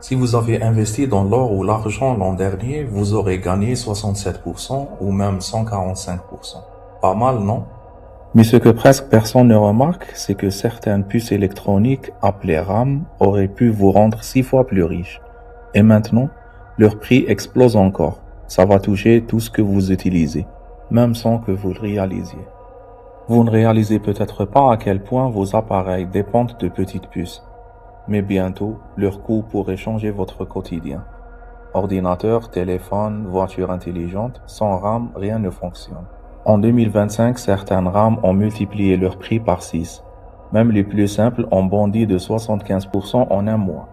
Si vous avez investi dans l'or ou l'argent l'an dernier, vous aurez gagné 67% ou même 145%. Pas mal, non? Mais ce que presque personne ne remarque, c'est que certaines puces électroniques appelées RAM auraient pu vous rendre 6 fois plus riche. Et maintenant, leur prix explose encore. Ça va toucher tout ce que vous utilisez, même sans que vous le réalisiez. Vous ne réalisez peut-être pas à quel point vos appareils dépendent de petites puces. Mais bientôt, leur coût pourrait changer votre quotidien. Ordinateur, téléphone, voiture intelligente, sans RAM, rien ne fonctionne. En 2025, certaines RAM ont multiplié leur prix par 6. Même les plus simples ont bondi de 75% en un mois.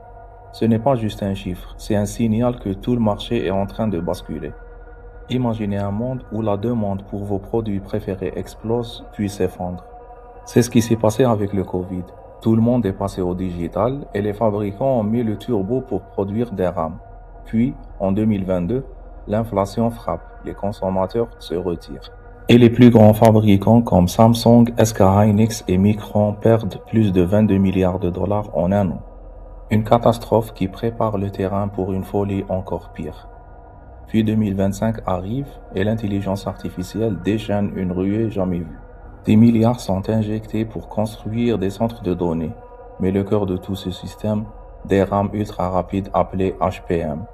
Ce n'est pas juste un chiffre, c'est un signal que tout le marché est en train de basculer. Imaginez un monde où la demande pour vos produits préférés explose puis s'effondre. C'est ce qui s'est passé avec le Covid. Tout le monde est passé au digital et les fabricants ont mis le turbo pour produire des RAM. Puis, en 2022, l'inflation frappe, les consommateurs se retirent. Et les plus grands fabricants comme Samsung, SK Hynix et Micron perdent plus de 22 milliards de dollars en un an. Une catastrophe qui prépare le terrain pour une folie encore pire. Puis 2025 arrive et l'intelligence artificielle déchaîne une ruée jamais vue. Des milliards sont injectés pour construire des centres de données, mais le cœur de tout ce système, des RAM ultra rapides appelées HPM.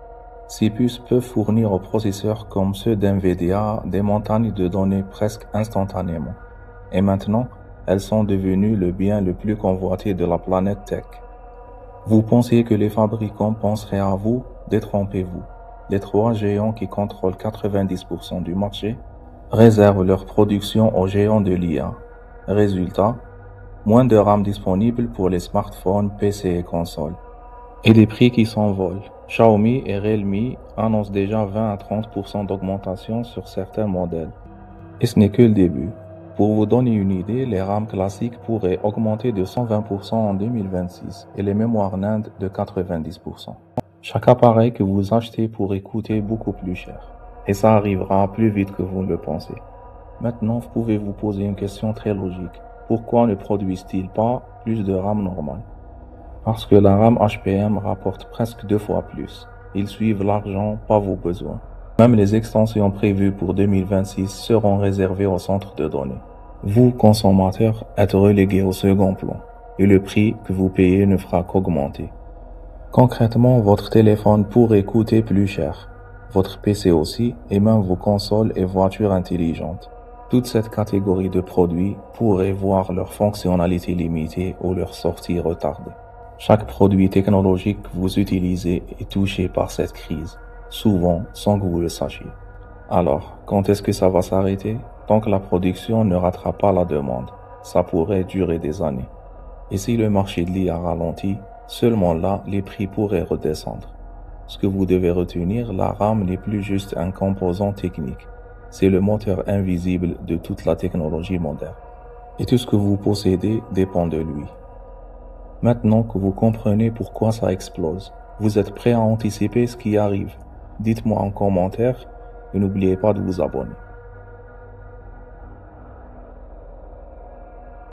Ces puces peuvent fournir aux processeurs comme ceux d'NVIDIA des montagnes de données presque instantanément. Et maintenant, elles sont devenues le bien le plus convoité de la planète tech. Vous pensiez que les fabricants penseraient à vous? Détrompez-vous. Les trois géants qui contrôlent 90% du marché réservent leur production aux géants de l'IA. Résultat, moins de RAM disponibles pour les smartphones, PC et consoles. Et des prix qui s'envolent. Xiaomi et Realme annoncent déjà 20 à 30% d'augmentation sur certains modèles. Et ce n'est que le début. Pour vous donner une idée, les RAM classiques pourraient augmenter de 120% en 2026 et les mémoires NAND de 90%. Chaque appareil que vous achetez pourrait coûter beaucoup plus cher. Et ça arrivera plus vite que vous ne le pensez. Maintenant, vous pouvez vous poser une question très logique. Pourquoi ne produisent-ils pas plus de RAM normale? Parce que la RAM HPM rapporte presque 2 fois plus. Ils suivent l'argent, pas vos besoins. Même les extensions prévues pour 2026 seront réservées au centre de données. Vous, consommateurs, êtes relégués au second plan. Et le prix que vous payez ne fera qu'augmenter. Concrètement, votre téléphone pourrait coûter plus cher. Votre PC aussi, et même vos consoles et voitures intelligentes. Toute cette catégorie de produits pourrait voir leur fonctionnalité limitée ou leur sortie retardée. Chaque produit technologique que vous utilisez est touché par cette crise, souvent sans que vous le sachiez. Alors, quand est-ce que ça va s'arrêter? Tant que la production ne rattrape pas la demande, ça pourrait durer des années. Et si le marché de l'IA ralentit, seulement là, les prix pourraient redescendre. Ce que vous devez retenir, la RAM n'est plus juste un composant technique. C'est le moteur invisible de toute la technologie moderne. Et tout ce que vous possédez dépend de lui. Maintenant que vous comprenez pourquoi ça explose, vous êtes prêt à anticiper ce qui arrive. Dites-moi en commentaire et n'oubliez pas de vous abonner.